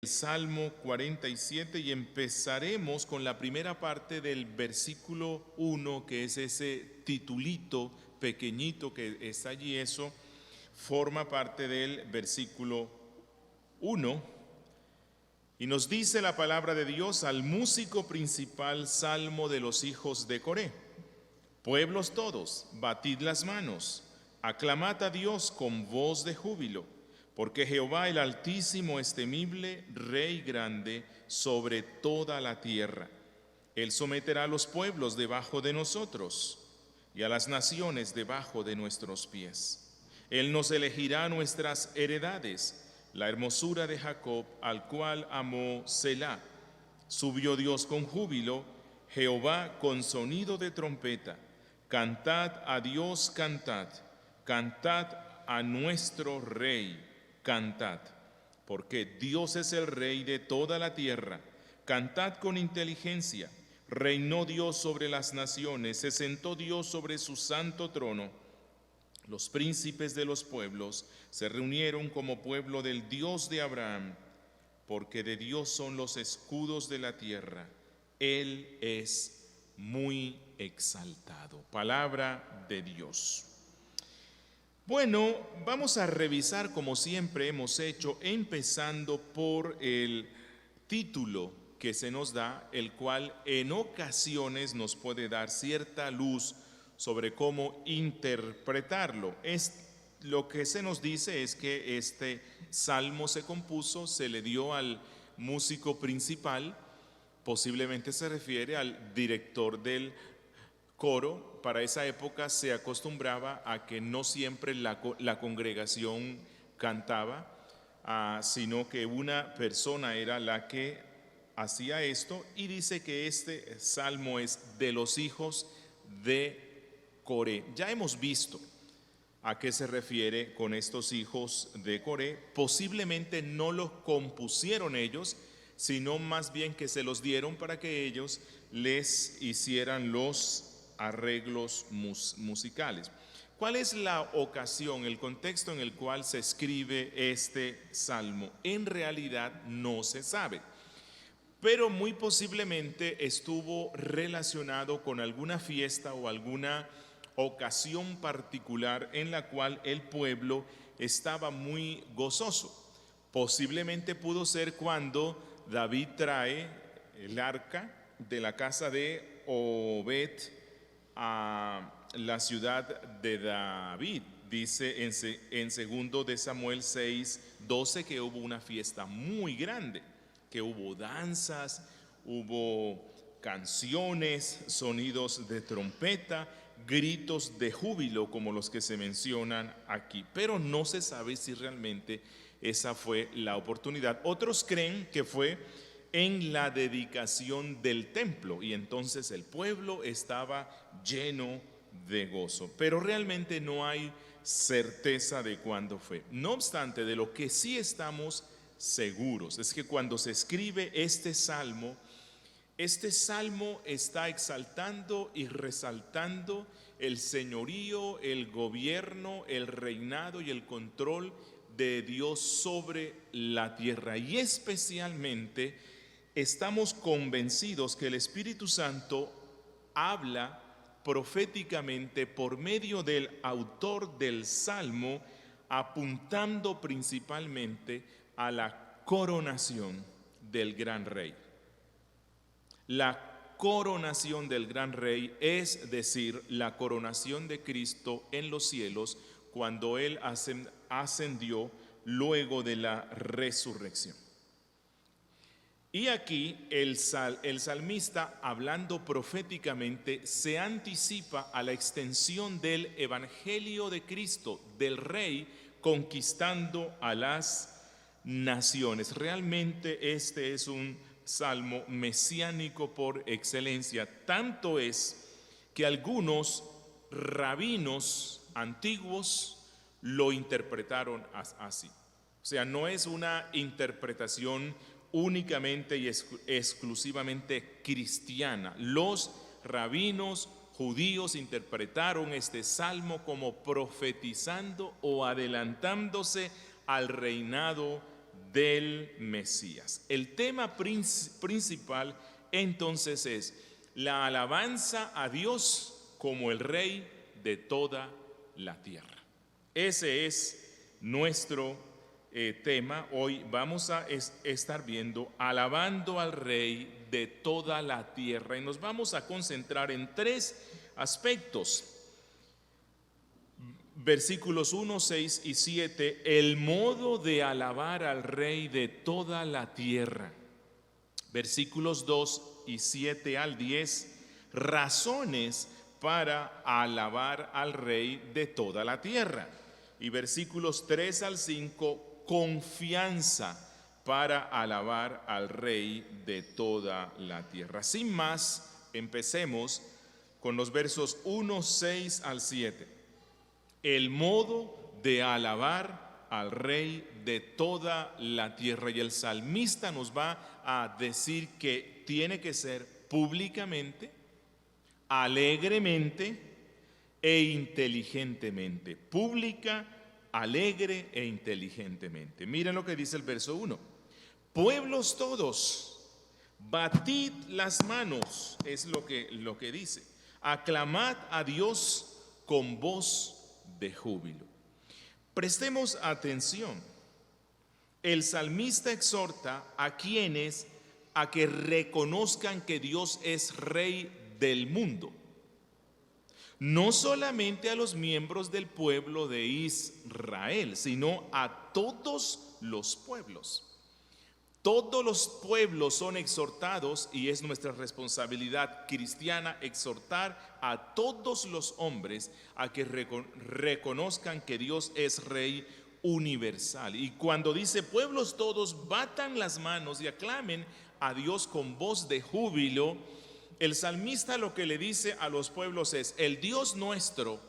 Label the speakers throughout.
Speaker 1: El Salmo 47 y empezaremos con la primera parte del versículo 1, que es ese titulito pequeñito que está allí. Eso forma parte del versículo 1 y nos dice la palabra de Dios: al músico principal, salmo de los hijos de Coré. Pueblos todos, batid las manos, aclamad a Dios con voz de júbilo. Porque Jehová el Altísimo es temible, Rey grande sobre toda la tierra. Él someterá a los pueblos debajo de nosotros y a las naciones debajo de nuestros pies. Él nos elegirá nuestras heredades, la hermosura de Jacob, al cual amó Selah. Subió Dios con júbilo, Jehová con sonido de trompeta. Cantad a Dios, cantad, cantad a nuestro Rey. Cantad, porque Dios es el Rey de toda la tierra. Cantad con inteligencia. Reinó Dios sobre las naciones, se sentó Dios sobre su santo trono. Los príncipes de los pueblos se reunieron como pueblo del Dios de Abraham, porque de Dios son los escudos de la tierra. Él es muy exaltado. Palabra de Dios. Bueno, vamos a revisar como siempre hemos hecho, empezando por el título que se nos da, el cual en ocasiones nos puede dar cierta luz sobre cómo interpretarlo. Lo que se nos dice es que este salmo se compuso, se le dio al músico principal, posiblemente se refiere al director del coro. Para esa época se acostumbraba a que no siempre la congregación cantaba, sino que una persona era la que hacía esto, y dice que este salmo es de los hijos de Coré. Ya hemos visto a qué se refiere con estos hijos de Coré. Posiblemente no los compusieron ellos, sino más bien que se los dieron para que ellos les hicieran los arreglos musicales. ¿Cuál es la ocasión, el contexto en el cual se escribe este salmo? En realidad no se sabe, pero muy posiblemente estuvo relacionado con alguna fiesta o alguna ocasión particular en la cual el pueblo estaba muy gozoso. Posiblemente pudo ser cuando David trae el arca de la casa de Obed a la ciudad de David. Dice en 2 de Samuel 6:12 que hubo una fiesta muy grande, que hubo danzas, hubo canciones, sonidos de trompeta, gritos de júbilo como los que se mencionan aquí, pero no se sabe si realmente esa fue la oportunidad. Otros creen que fue en la dedicación del templo y entonces el pueblo estaba lleno de gozo, pero realmente no hay certeza de cuándo fue. No obstante, de lo que sí estamos seguros es que cuando se escribe este salmo está exaltando y resaltando el señorío, el gobierno, el reinado y el control de Dios sobre la tierra. Y especialmente estamos convencidos que el Espíritu Santo habla proféticamente por medio del autor del Salmo, apuntando principalmente a la coronación del gran rey. La coronación del gran rey, es decir, la coronación de Cristo en los cielos cuando Él ascendió luego de la resurrección. Y aquí el salmista, hablando proféticamente, se anticipa a la extensión del evangelio de Cristo, del Rey, conquistando a las naciones. Realmente este es un salmo mesiánico por excelencia. Tanto es que algunos rabinos antiguos lo interpretaron así. O sea, no es una interpretación únicamente y exclusivamente cristiana. Los rabinos judíos interpretaron este salmo como profetizando o adelantándose al reinado del Mesías. El tema principal entonces es la alabanza a Dios como el Rey de toda la tierra. Ese es nuestro tema. Hoy vamos a estar viendo alabando al Rey de toda la tierra y nos vamos a concentrar en tres aspectos. Versículos 1, 6 y 7, el modo de alabar al Rey de toda la tierra. Versículos 2 y 7 al 10, razones para alabar al Rey de toda la tierra. Y versículos 3 al 5, confianza para alabar al Rey de toda la tierra. Sin más, empecemos con los versos 1, 6 al 7. El modo de alabar al Rey de toda la tierra. Y el salmista nos va a decir que tiene que ser públicamente, alegremente e inteligentemente. Pública, alegre e inteligentemente. Miren lo que dice el verso 1. Pueblos todos, batid las manos, es lo que dice. Aclamad a Dios con voz de júbilo. Prestemos atención. El salmista exhorta a quienes a que reconozcan que Dios es Rey del mundo. No solamente a los miembros del pueblo de Israel, sino a todos los pueblos. Todos los pueblos son exhortados y es nuestra responsabilidad cristiana exhortar a todos los hombres a que reconozcan que Dios es Rey universal. Y cuando dice pueblos todos, batan las manos y aclamen a Dios con voz de júbilo, el salmista lo que le dice a los pueblos es: el Dios nuestro,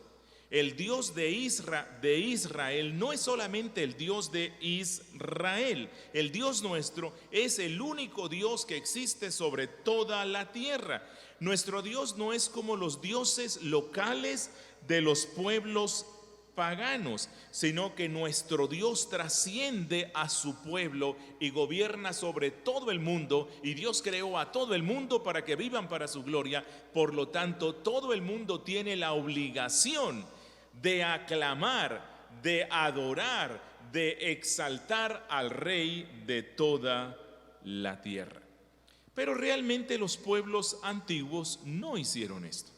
Speaker 1: el Dios de Israel no es solamente el Dios de Israel. El Dios nuestro es el único Dios que existe sobre toda la tierra. Nuestro Dios no es como los dioses locales de los pueblos paganos, sino que nuestro Dios trasciende a su pueblo y gobierna sobre todo el mundo, y Dios creó a todo el mundo para que vivan para su gloria. Por lo tanto, todo el mundo tiene la obligación de aclamar, de adorar, de exaltar al Rey de toda la tierra. Pero realmente los pueblos antiguos no hicieron esto.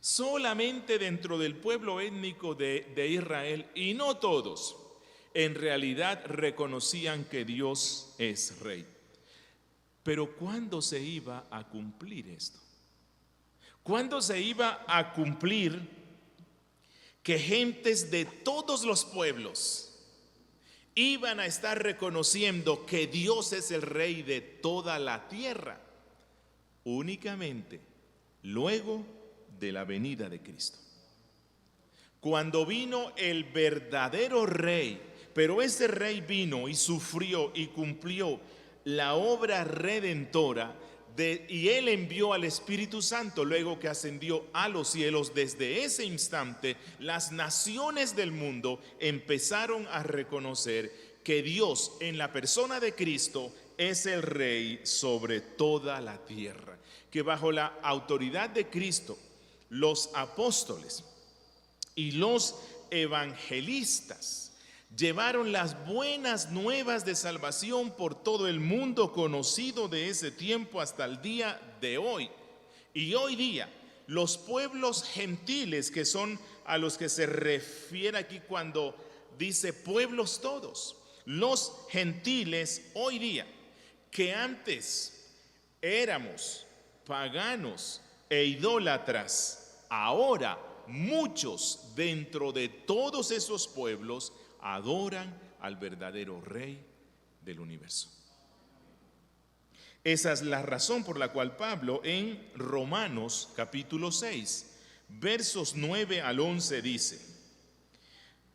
Speaker 1: Solamente dentro del pueblo étnico de Israel, y no todos, en realidad reconocían que Dios es Rey. Pero ¿cuándo se iba a cumplir esto? ¿Cuándo se iba a cumplir que gentes de todos los pueblos iban a estar reconociendo que Dios es el Rey de toda la tierra? Únicamente luego de la venida de Cristo. Cuando vino el verdadero Rey, pero ese Rey vino y sufrió y cumplió la obra redentora y Él envió al Espíritu Santo luego que ascendió a los cielos. Desde ese instante, las naciones del mundo empezaron a reconocer que Dios, en la persona de Cristo, es el Rey sobre toda la tierra. Que bajo la autoridad de Cristo, los apóstoles y los evangelistas llevaron las buenas nuevas de salvación por todo el mundo conocido de ese tiempo hasta el día de hoy. Y hoy día los pueblos gentiles, que son a los que se refiere aquí cuando dice pueblos todos, los gentiles hoy día, que antes éramos paganos e idólatras, ahora muchos dentro de todos esos pueblos adoran al verdadero Rey del universo. Esa es la razón por la cual Pablo en Romanos capítulo 6, versos 9 al 11 dice: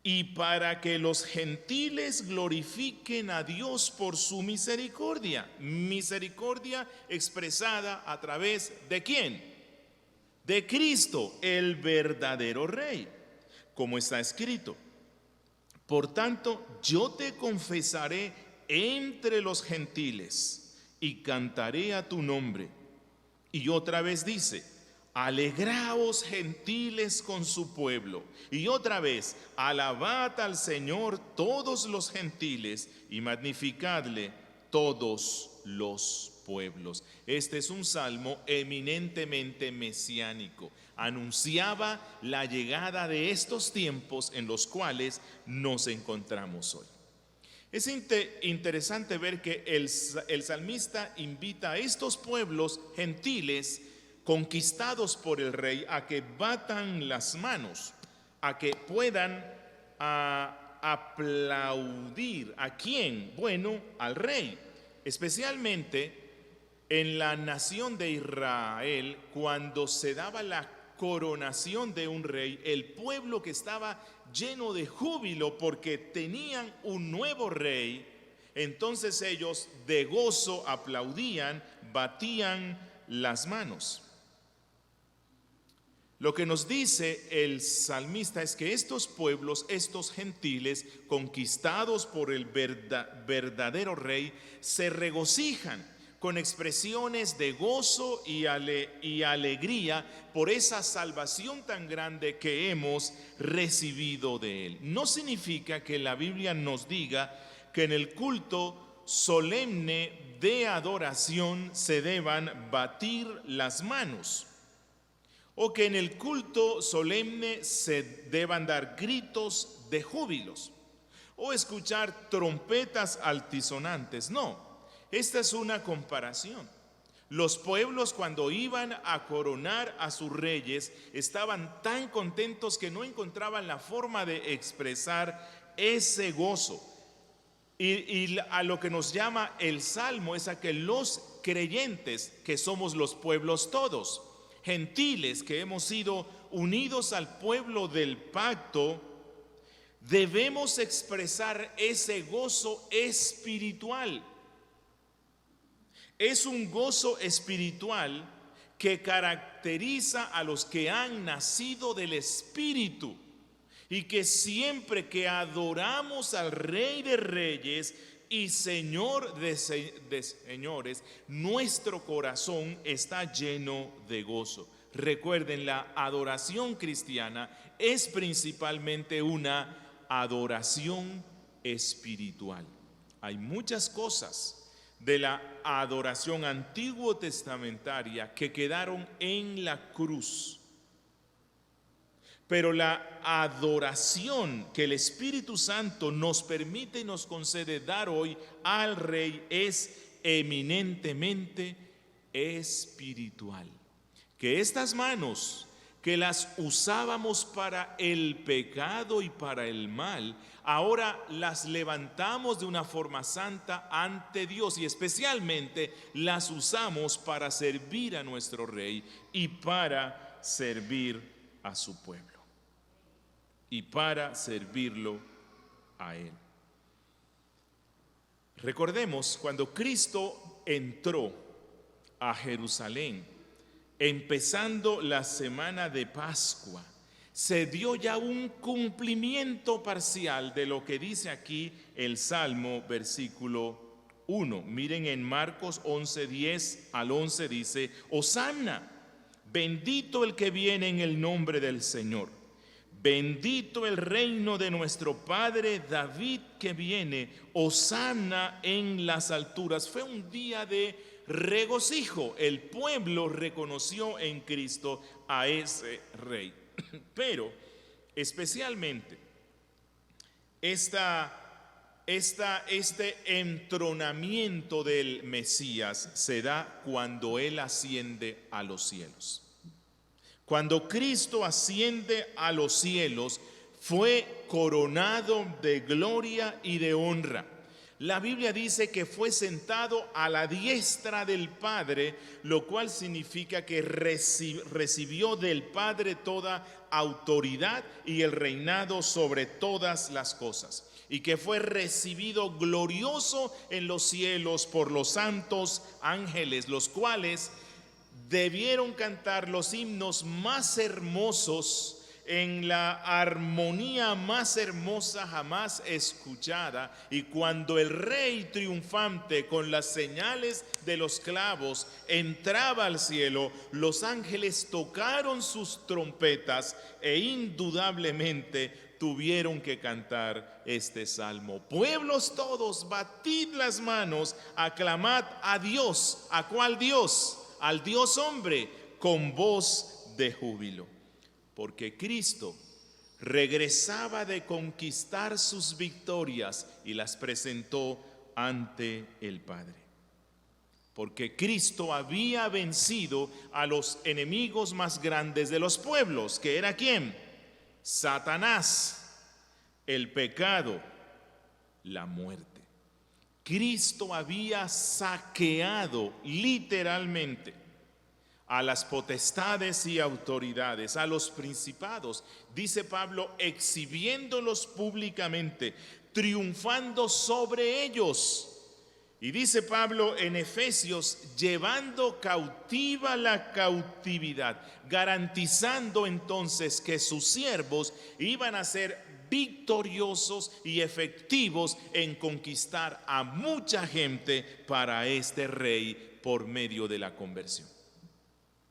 Speaker 1: y para que los gentiles glorifiquen a Dios por su misericordia. Misericordia expresada a través de ¿quién? De Cristo, el verdadero Rey. Como está escrito: Por tanto, yo te confesaré entre los gentiles y cantaré a tu nombre. Y otra vez dice, alegraos gentiles con su pueblo. Y otra vez, alabad al Señor todos los gentiles y magnificadle todos los pueblos. Este es un salmo eminentemente mesiánico. Anunciaba la llegada de estos tiempos en los cuales nos encontramos hoy. Es interesante ver que el salmista invita a estos pueblos gentiles conquistados por el rey a que batan las manos, a que puedan aplaudir. ¿A quién? Bueno, al rey. Especialmente en la nación de Israel, cuando se daba la coronación de un rey, el pueblo que estaba lleno de júbilo porque tenían un nuevo rey, entonces ellos de gozo aplaudían, batían las manos. Lo que nos dice el salmista es que estos pueblos, estos gentiles conquistados por el verdadero rey, se regocijan con expresiones de gozo y alegría por esa salvación tan grande que hemos recibido de él. No significa que la Biblia nos diga que en el culto solemne de adoración se deban batir las manos, o que en el culto solemne se deban dar gritos de júbilos o escuchar trompetas altisonantes. No. Esta es una comparación. Los pueblos, cuando iban a coronar a sus reyes, estaban tan contentos que no encontraban la forma de expresar ese gozo. Y a lo que nos llama el Salmo es a que los creyentes, que somos los pueblos todos, gentiles que hemos sido unidos al pueblo del pacto, debemos expresar ese gozo espiritual. Es un gozo espiritual que caracteriza a los que han nacido del Espíritu y que siempre que adoramos al Rey de Reyes y Señor de señores, nuestro corazón está lleno de gozo. Recuerden, la adoración cristiana es principalmente una adoración espiritual. Hay muchas cosas de la adoración antiguo testamentaria que quedaron en la cruz. Pero la adoración que el Espíritu Santo nos permite y nos concede dar hoy al Rey es eminentemente espiritual. Que estas manos que las usábamos para el pecado y para el mal, ahora las levantamos de una forma santa ante Dios y especialmente las usamos para servir a nuestro Rey y para servir a su pueblo y para servirlo a Él. Recordemos cuando Cristo entró a Jerusalén, empezando la semana de Pascua, se dio ya un cumplimiento parcial de lo que dice aquí el Salmo versículo 1. Miren en Marcos 11:10 al 11 dice: Hosanna, bendito el que viene en el nombre del Señor. Bendito el reino de nuestro Padre David que viene. Hosanna en las alturas. Fue un día de regocijo. El pueblo reconoció en Cristo a ese rey. Pero especialmente este entronamiento del Mesías se da cuando Él asciende a los cielos. Cuando Cristo asciende a los cielos, fue coronado de gloria y de honra. La Biblia dice que fue sentado a la diestra del Padre, lo cual significa que recibió del Padre toda autoridad y el reinado sobre todas las cosas, y que fue recibido glorioso en los cielos por los santos ángeles, los cuales debieron cantar los himnos más hermosos en la armonía más hermosa jamás escuchada, y cuando el rey triunfante con las señales de los clavos entraba al cielo, los ángeles tocaron sus trompetas e indudablemente tuvieron que cantar este salmo. Pueblos todos, batid las manos, aclamad a Dios. ¿A cuál Dios? Al Dios hombre, con voz de júbilo. Porque Cristo regresaba de conquistar sus victorias y las presentó ante el Padre. Porque Cristo había vencido a los enemigos más grandes de los pueblos, que era ¿quién? Satanás, el pecado, la muerte. Cristo había saqueado literalmente a las potestades y autoridades, a los principados, dice Pablo, exhibiéndolos públicamente, triunfando sobre ellos. Y dice Pablo en Efesios, llevando cautiva la cautividad, garantizando entonces que sus siervos iban a ser victoriosos y efectivos en conquistar a mucha gente para este rey por medio de la conversión.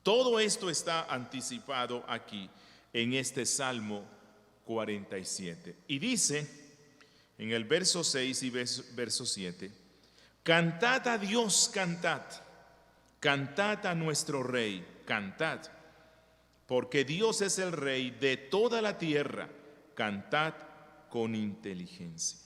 Speaker 1: Todo esto está anticipado aquí en este Salmo 47. Y dice en el verso 6 y verso 7, cantad a Dios, cantad, cantad a nuestro Rey, cantad, porque Dios es el Rey de toda la tierra, cantad con inteligencia.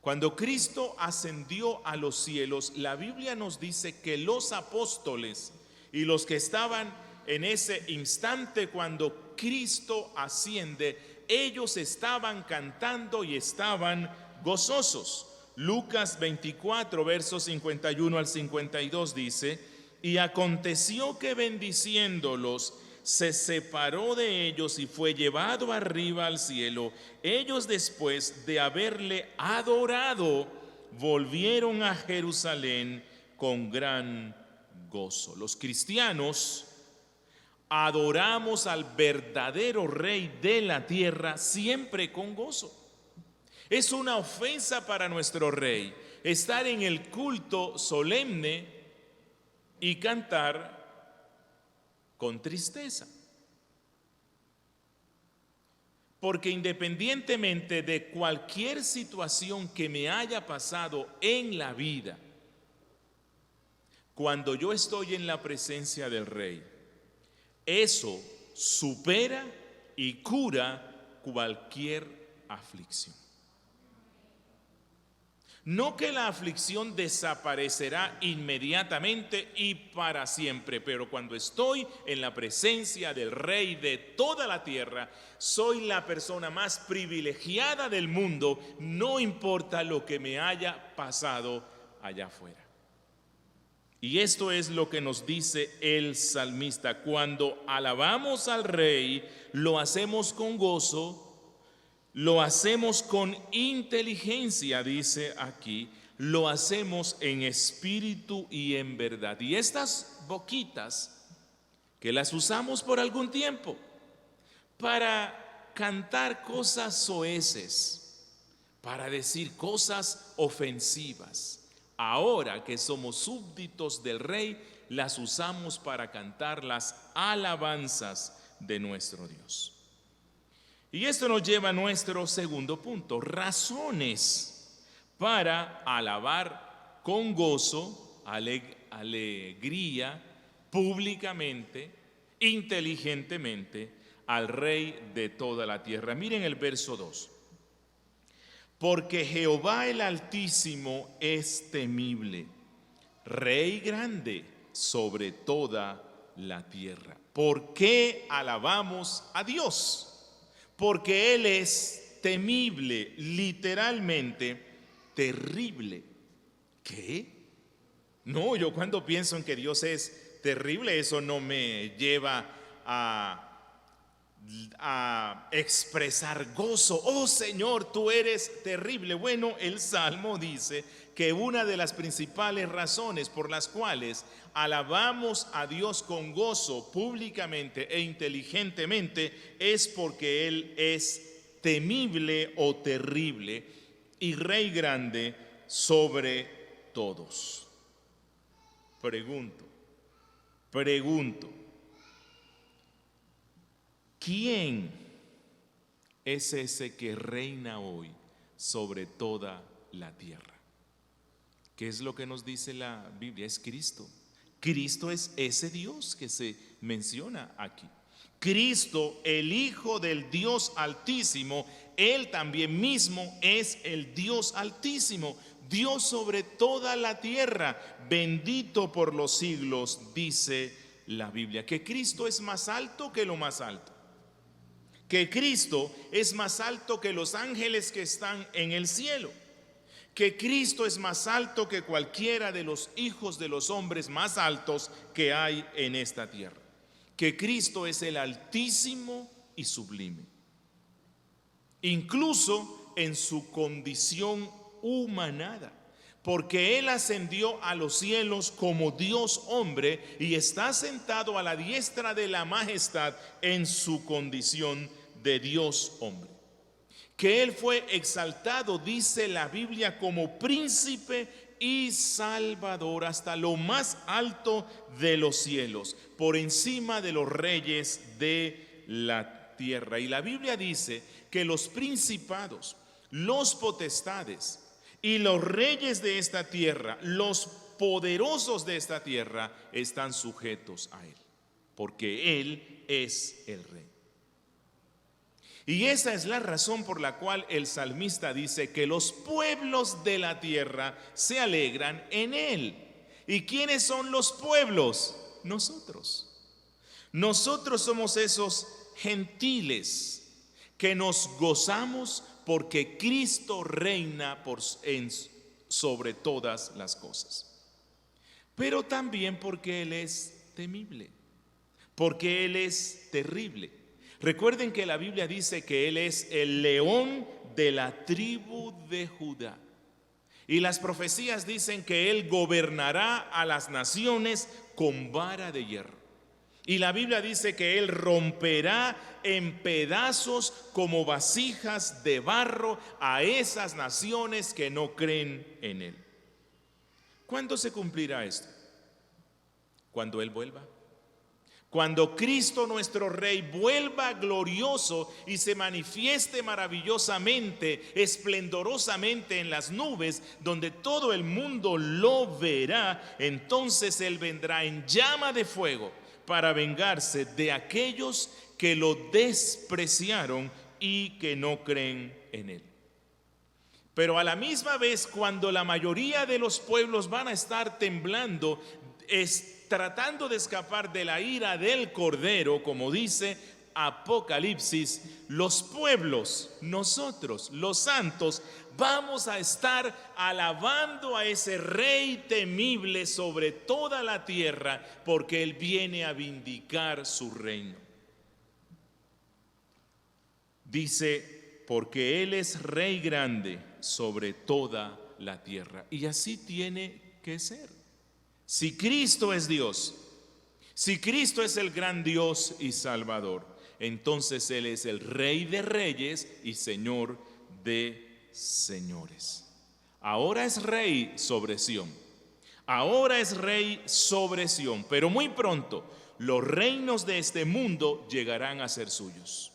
Speaker 1: Cuando Cristo ascendió a los cielos, la Biblia nos dice que los apóstoles y los que estaban en ese instante cuando Cristo asciende, ellos estaban cantando y estaban gozosos. Lucas 24, versos 51 al 52 dice, y aconteció que bendiciéndolos, se separó de ellos y fue llevado arriba al cielo. Ellos después de haberle adorado, volvieron a Jerusalén con gran gozo. Los cristianos adoramos al verdadero Rey de la tierra siempre con gozo. Es una ofensa para nuestro Rey estar en el culto solemne y cantar con tristeza. Porque independientemente de cualquier situación que me haya pasado en la vida, cuando yo estoy en la presencia del Rey, eso supera y cura cualquier aflicción. No que la aflicción desaparecerá inmediatamente y para siempre, pero cuando estoy en la presencia del Rey de toda la tierra, soy la persona más privilegiada del mundo, no importa lo que me haya pasado allá afuera. Y esto es lo que nos dice el salmista: cuando alabamos al Rey, lo hacemos con gozo, lo hacemos con inteligencia, dice aquí, lo hacemos en espíritu y en verdad. Y estas boquitas que las usamos por algún tiempo para cantar cosas soeces, para decir cosas ofensivas, ahora que somos súbditos del Rey, las usamos para cantar las alabanzas de nuestro Dios. Y esto nos lleva a nuestro segundo punto: razones para alabar con gozo, alegría, públicamente, inteligentemente al Rey de toda la tierra. Miren el verso 2. Porque Jehová el Altísimo es temible, Rey grande sobre toda la tierra. ¿Por qué alabamos a Dios? Porque Él es temible, literalmente terrible. ¿Qué? No, yo cuando pienso en que Dios es terrible, eso no me lleva a a expresar gozo. Oh Señor, tú eres terrible. Bueno, el Salmo dice que una de las principales razones por las cuales alabamos a Dios con gozo públicamente e inteligentemente es porque Él es temible o terrible y Rey grande sobre todos. Pregunto, ¿quién es ese que reina hoy sobre toda la tierra? ¿Qué es lo que nos dice la Biblia? Es Cristo. Cristo es ese Dios que se menciona aquí. Cristo, el Hijo del Dios Altísimo, Él también mismo es el Dios Altísimo, Dios sobre toda la tierra, bendito por los siglos, dice la Biblia. Que Cristo es más alto que lo más alto. Que Cristo es más alto que los ángeles que están en el cielo. Que Cristo es más alto que cualquiera de los hijos de los hombres más altos que hay en esta tierra. Que Cristo es el Altísimo y sublime. Incluso en su condición humanada, porque Él ascendió a los cielos como Dios hombre y está sentado a la diestra de la majestad en su condición de Dios hombre. Que Él fue exaltado, dice la Biblia, como príncipe y salvador hasta lo más alto de los cielos, por encima de los reyes de la tierra. Y la Biblia dice que los principados, los potestades y los reyes de esta tierra, los poderosos de esta tierra, están sujetos a Él, porque Él es el Rey. Y esa es la razón por la cual el salmista dice que los pueblos de la tierra se alegran en Él. ¿Y quiénes son los pueblos? Nosotros. Nosotros somos esos gentiles que nos gozamos porque Cristo reina sobre todas las cosas. Pero también porque Él es temible, porque Él es terrible. Recuerden que la Biblia dice que Él es el león de la tribu de Judá. Y las profecías dicen que Él gobernará a las naciones con vara de hierro. Y la Biblia dice que Él romperá en pedazos como vasijas de barro a esas naciones que no creen en Él. ¿Cuándo se cumplirá esto? Cuando Él vuelva. Cuando Cristo nuestro Rey vuelva glorioso y se manifieste maravillosamente, esplendorosamente en las nubes, donde todo el mundo lo verá, entonces Él vendrá en llama de fuego para vengarse de aquellos que lo despreciaron y que no creen en Él. Pero a la misma vez, cuando la mayoría de los pueblos van a estar temblando, tratando de escapar de la ira del Cordero, como dice Apocalipsis, los pueblos, nosotros, los santos, vamos a estar alabando a ese Rey temible sobre toda la tierra, porque Él viene a vindicar su reino. Dice, porque Él es Rey grande sobre toda la tierra. Y así tiene que ser. Si Cristo es Dios, si Cristo es el gran Dios y Salvador, entonces Él es el Rey de reyes y Señor de señores. Ahora es Rey sobre Sión. Ahora es Rey sobre Sión, pero muy pronto los reinos de este mundo llegarán a ser suyos.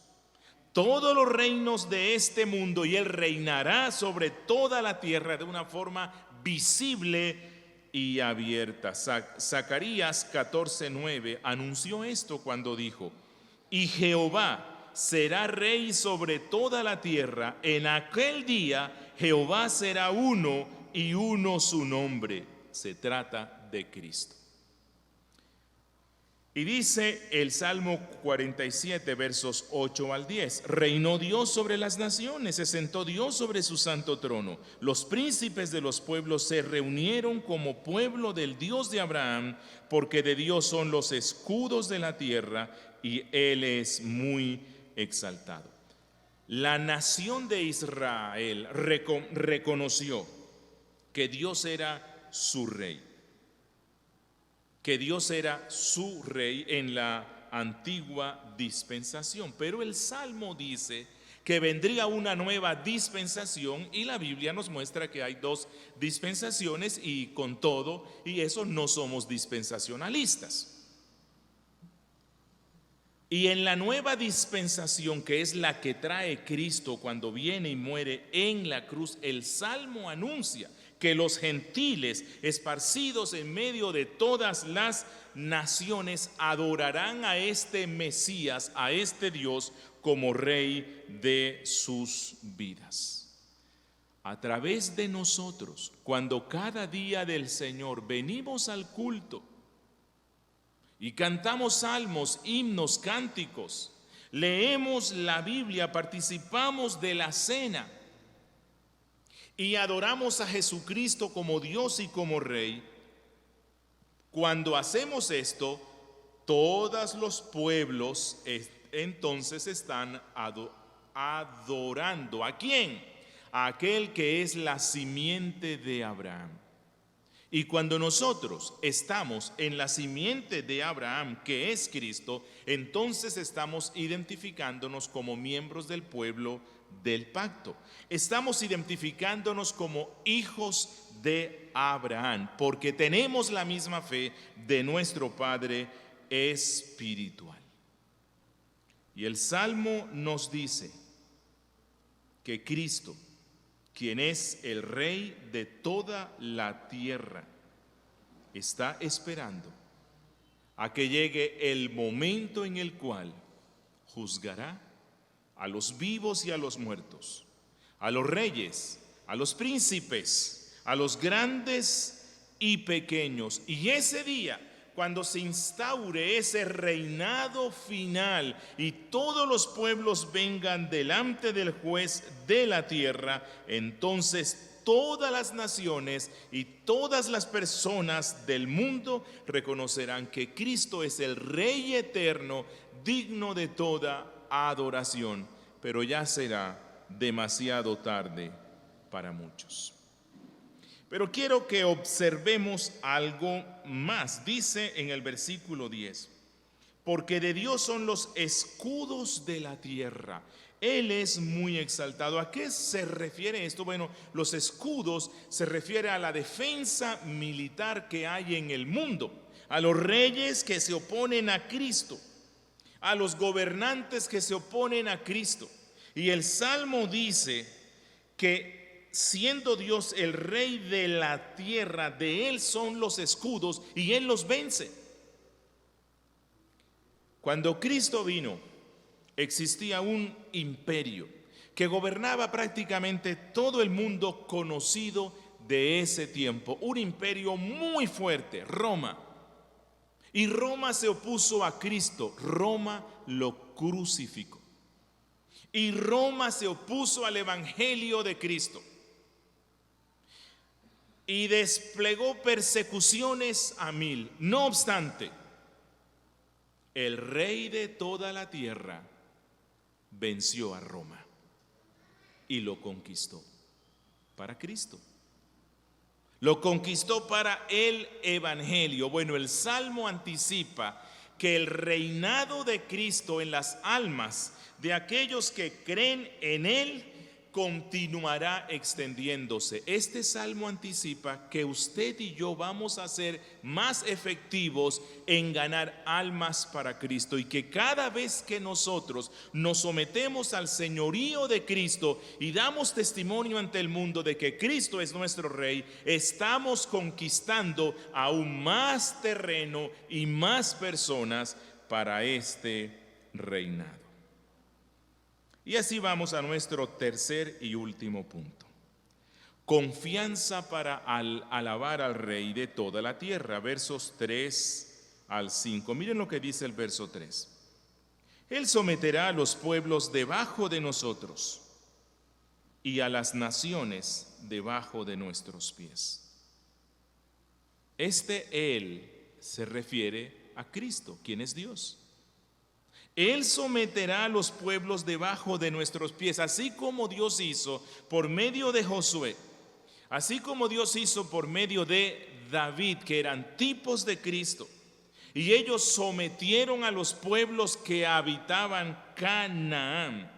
Speaker 1: Todos los reinos de este mundo, y Él reinará sobre toda la tierra de una forma visible y abierta. Zacarías 14:9 anunció esto cuando dijo: y Jehová será rey sobre toda la tierra. En aquel día Jehová será uno y uno su nombre. Se trata de Cristo. Y dice el Salmo 47, versos 8 al 10: reinó Dios sobre las naciones, se sentó Dios sobre su santo trono. Los príncipes de los pueblos se reunieron como pueblo del Dios de Abraham, porque de Dios son los escudos de la tierra y Él es muy exaltado. La nación de Israel reconoció que Dios era su rey, que Dios era su rey en la antigua dispensación. Pero el Salmo dice que vendría una nueva dispensación y la Biblia nos muestra que hay dos dispensaciones y con todo y eso no somos dispensacionalistas. Y en la nueva dispensación, que es la que trae Cristo cuando viene y muere en la cruz, el Salmo anuncia que los gentiles esparcidos en medio de todas las naciones adorarán a este Mesías, a este Dios, como Rey de sus vidas. A través de nosotros, cuando cada día del Señor venimos al culto y cantamos salmos, himnos, cánticos, leemos la Biblia, participamos de la cena y adoramos a Jesucristo como Dios y como Rey. Cuando hacemos esto, todos los pueblos entonces están adorando. ¿A quién? A aquel que es la simiente de Abraham. Y cuando nosotros estamos en la simiente de Abraham, que es Cristo, entonces estamos identificándonos como miembros del pueblo del pacto. Estamos identificándonos como hijos de Abraham, porque tenemos la misma fe de nuestro Padre espiritual. Y el Salmo nos dice que Cristo, quien es el Rey de toda la tierra, está esperando a que llegue el momento en el cual juzgará a los vivos y a los muertos, a los reyes, a los príncipes, a los grandes y pequeños. Y ese día, cuando se instaure ese reinado final y todos los pueblos vengan delante del juez de la tierra, entonces todas las naciones y todas las personas del mundo reconocerán que Cristo es el Rey eterno, digno de toda adoración, pero ya será demasiado tarde para muchos. Pero quiero que observemos algo más. Dice en el versículo 10, porque de Dios son los escudos de la tierra. Él es muy exaltado. ¿A qué se refiere esto? Bueno, los escudos se refiere a la defensa militar que hay en el mundo, a los reyes que se oponen a Cristo, a los gobernantes que se oponen a Cristo. Y el Salmo dice que siendo Dios el Rey de la tierra, de Él son los escudos y Él los vence. Cuando Cristo vino, existía un imperio que gobernaba prácticamente todo el mundo conocido de ese tiempo. Un imperio muy fuerte, Roma. Y Roma se opuso a Cristo, Roma lo crucificó. Y Roma se opuso al evangelio de Cristo. Y desplegó persecuciones a mil. No obstante, el Rey de toda la tierra venció a Roma y lo conquistó para Cristo. Lo conquistó para el evangelio. Bueno, el Salmo anticipa que el reinado de Cristo en las almas de aquellos que creen en Él continuará extendiéndose. Este salmo anticipa que usted y yo vamos a ser más efectivos en ganar almas para Cristo y que cada vez que nosotros nos sometemos al señorío de Cristo y damos testimonio ante el mundo de que Cristo es nuestro Rey, estamos conquistando aún más terreno y más personas para este reinado. Y así vamos a nuestro tercer y último punto. Confianza para alabar al Rey de toda la tierra, versos 3 al 5. Miren lo que dice el verso 3. Él someterá a los pueblos debajo de nosotros y a las naciones debajo de nuestros pies. Él se refiere a Cristo, quien es Dios. Él someterá a los pueblos debajo de nuestros pies, así como Dios hizo por medio de Josué, así como Dios hizo por medio de David, que eran tipos de Cristo. Y ellos sometieron a los pueblos que habitaban Canaán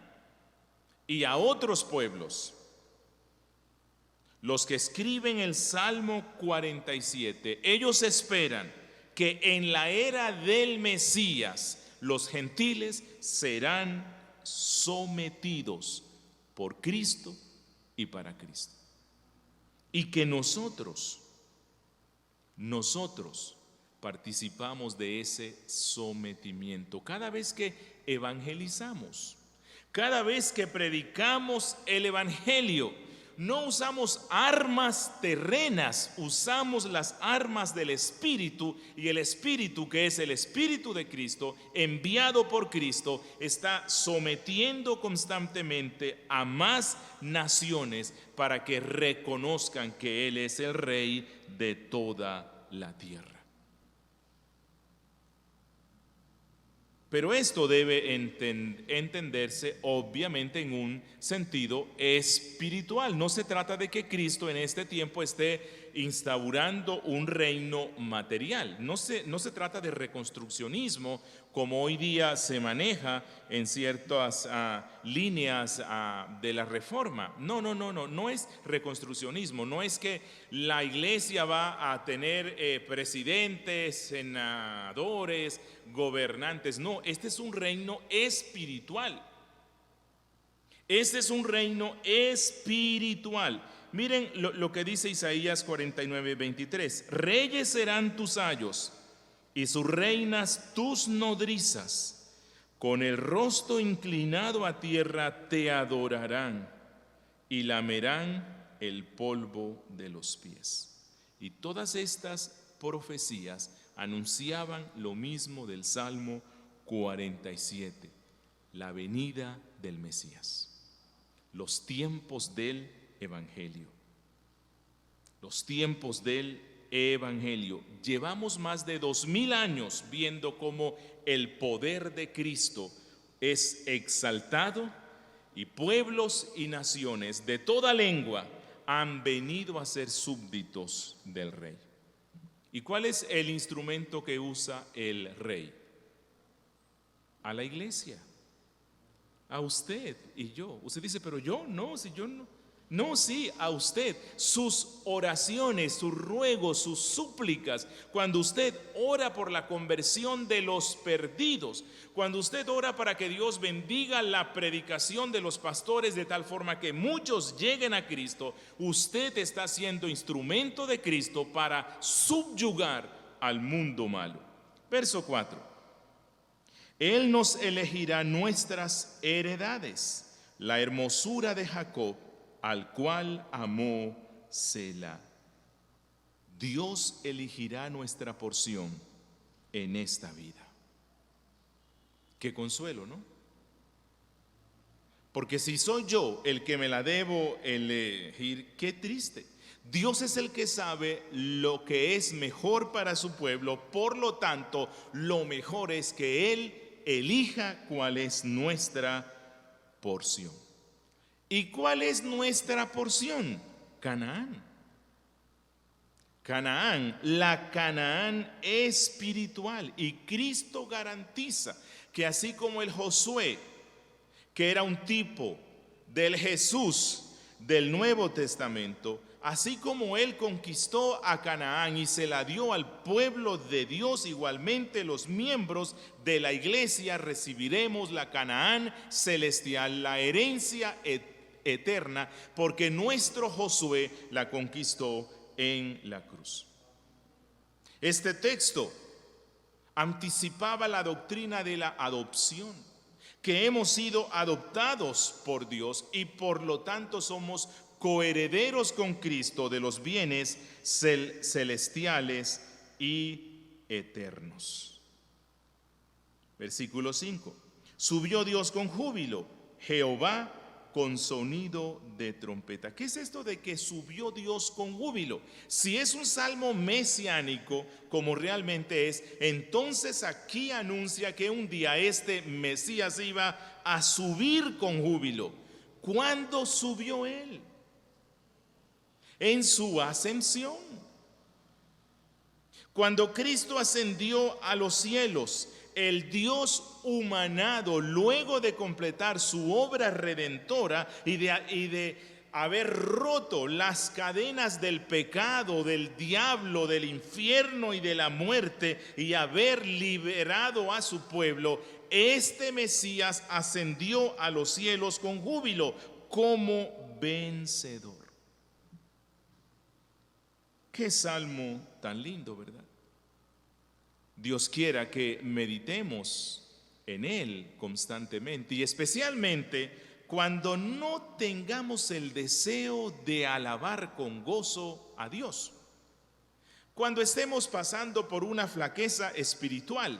Speaker 1: y a otros pueblos. Los que escriben el Salmo 47, ellos esperan que en la era del Mesías los gentiles serán sometidos por Cristo y para Cristo. Y que nosotros participamos de ese sometimiento cada vez que evangelizamos, cada vez que predicamos el evangelio. No usamos armas terrenas, usamos las armas del Espíritu, y el Espíritu, que es el Espíritu de Cristo, enviado por Cristo, está sometiendo constantemente a más naciones para que reconozcan que Él es el Rey de toda la tierra. Pero esto debe entenderse obviamente en un sentido espiritual. No se trata de que Cristo en este tiempo esté instaurando un reino material. No se trata de reconstruccionismo como hoy día se maneja en ciertas líneas de la reforma. No es reconstruccionismo. No es que la iglesia va a tener presidentes, senadores, gobernantes. No, este es un reino espiritual. Este es un reino espiritual. Miren lo que dice Isaías 49:23. Reyes serán tus ayos y sus reinas tus nodrizas. Con el rostro inclinado a tierra te adorarán y lamerán el polvo de los pies. Y todas estas profecías anunciaban lo mismo del Salmo 47, la venida del Mesías, los tiempos del Evangelio, los tiempos del Evangelio. Llevamos más de 2000 años viendo cómo el poder de Cristo es exaltado y pueblos y naciones de toda lengua han venido a ser súbditos del Rey. ¿Y cuál es el instrumento que usa el Rey? A la iglesia, a usted y yo. Usted dice, pero yo no, si yo no. No, sí, a usted. Sus oraciones, sus ruegos, sus súplicas, cuando usted ora por la conversión de los perdidos, cuando usted ora para que Dios bendiga la predicación de los pastores de tal forma que muchos lleguen a Cristo, usted está siendo instrumento de Cristo para subyugar al mundo malo. Verso 4. Él nos elegirá nuestras heredades, la hermosura de Jacob, al cual amó Sela. Dios elegirá nuestra porción en esta vida. Qué consuelo, ¿no? Porque si soy yo el que me la debo elegir, qué triste. Dios es el que sabe lo que es mejor para su pueblo, por lo tanto, lo mejor es que Él elija cuál es nuestra porción. ¿Y cuál es nuestra porción? Canaán. Canaán, la Canaán espiritual. Y Cristo garantiza que así como el Josué, que era un tipo del Jesús del Nuevo Testamento, así como Él conquistó a Canaán y se la dio al pueblo de Dios, igualmente los miembros de la iglesia recibiremos la Canaán celestial, la herencia eterna, porque nuestro Josué la conquistó en la cruz. Este texto anticipaba la doctrina de la adopción, que hemos sido adoptados por Dios y por lo tanto somos coherederos con Cristo de los bienes celestiales y eternos. Versículo 5. Subió Dios con júbilo, Jehová con sonido de trompeta. ¿Qué es esto de que subió Dios con júbilo? Si es un salmo mesiánico, como realmente es, entonces aquí anuncia que un día este Mesías iba a subir con júbilo. ¿Cuándo subió él? En su ascensión. Cuando Cristo ascendió a los cielos, el Dios humanado, luego de completar su obra redentora y de haber roto las cadenas del pecado, del diablo, del infierno y de la muerte, y haber liberado a su pueblo, este Mesías ascendió a los cielos con júbilo como vencedor. Qué salmo tan lindo, ¿verdad? Dios quiera que meditemos en él constantemente, y especialmente cuando no tengamos el deseo de alabar con gozo a Dios. Cuando estemos pasando por una flaqueza espiritual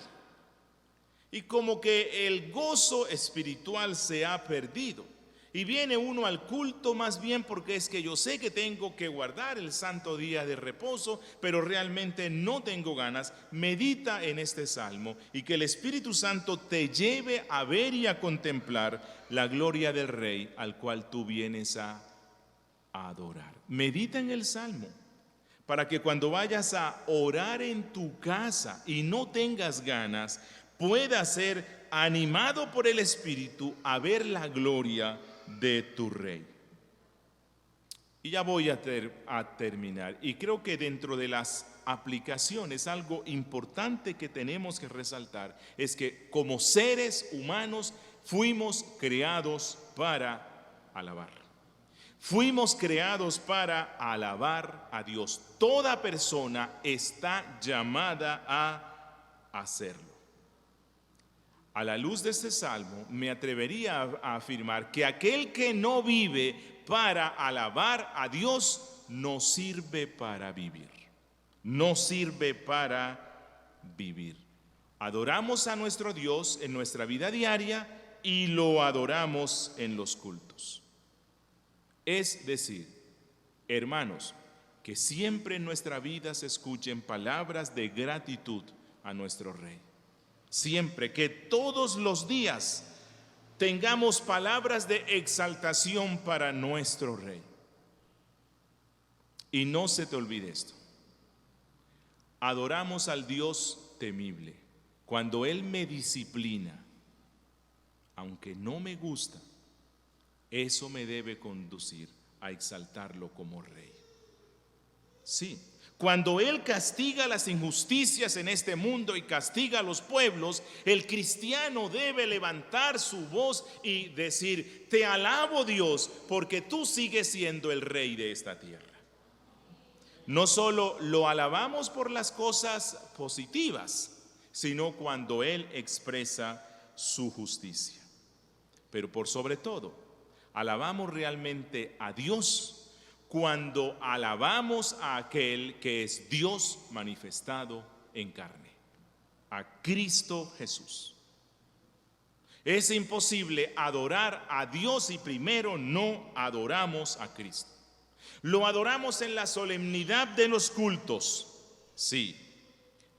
Speaker 1: y como que el gozo espiritual se ha perdido. Y viene uno al culto más bien porque es que yo sé que tengo que guardar el santo día de reposo, pero realmente no tengo ganas. Medita en este salmo y que el Espíritu Santo te lleve a ver y a contemplar la gloria del Rey al cual tú vienes a adorar. Medita en el salmo para que cuando vayas a orar en tu casa y no tengas ganas, puedas ser animado por el Espíritu a ver la gloria de tu Rey. Y ya voy a terminar. Y creo que dentro de las aplicaciones, algo importante que tenemos que resaltar es que como seres humanos fuimos creados para alabar. Fuimos creados para alabar a Dios. Toda persona está llamada a hacerlo. A la luz de este salmo, me atrevería a afirmar que aquel que no vive para alabar a Dios no sirve para vivir. No sirve para vivir. Adoramos a nuestro Dios en nuestra vida diaria y lo adoramos en los cultos. Es decir, hermanos, que siempre en nuestra vida se escuchen palabras de gratitud a nuestro Rey. Siempre, que todos los días tengamos palabras de exaltación para nuestro Rey. Y no se te olvide esto. Adoramos al Dios temible. Cuando Él me disciplina, aunque no me gusta, eso me debe conducir a exaltarlo como Rey. Sí. Cuando Él castiga las injusticias en este mundo y castiga a los pueblos, el cristiano debe levantar su voz y decir: te alabo, Dios, porque tú sigues siendo el Rey de esta tierra. No solo lo alabamos por las cosas positivas, sino cuando Él expresa su justicia. Pero por sobre todo, alabamos realmente a Dios cuando alabamos a aquel que es Dios manifestado en carne, a Cristo Jesús. Es imposible adorar a Dios y primero no adoramos a Cristo. Lo adoramos en la solemnidad de los cultos, sí,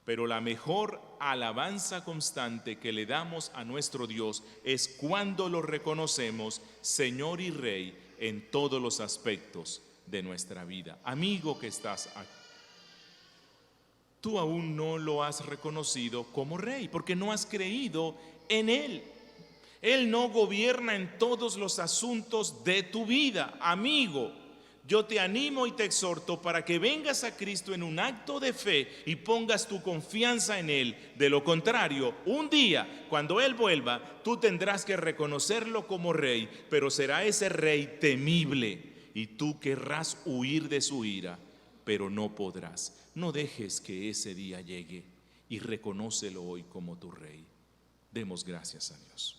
Speaker 1: pero la mejor alabanza constante que le damos a nuestro Dios es cuando lo reconocemos Señor y Rey en todos los aspectos de nuestra vida. Amigo que estás aquí, tú aún no lo has reconocido como Rey porque no has creído en Él. Él no gobierna en todos los asuntos de tu vida. Amigo, yo te animo y te exhorto para que vengas a Cristo en un acto de fe y pongas tu confianza en Él. De lo contrario, un día, cuando Él vuelva, tú tendrás que reconocerlo como Rey, pero será ese Rey temible. Y tú querrás huir de su ira, pero no podrás. No dejes que ese día llegue y reconócelo hoy como tu Rey. Demos gracias a Dios.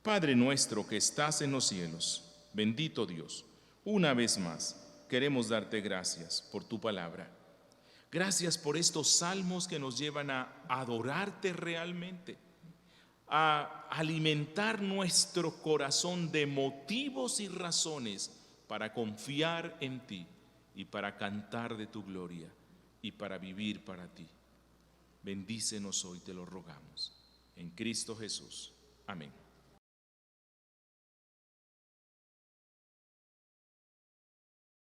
Speaker 1: Padre nuestro que estás en los cielos, bendito Dios, una vez más queremos darte gracias por tu palabra. Gracias por estos salmos que nos llevan a adorarte realmente, a alimentar nuestro corazón de motivos y razones para confiar en ti y para cantar de tu gloria y para vivir para ti. Bendícenos hoy, te lo rogamos. En Cristo Jesús. Amén.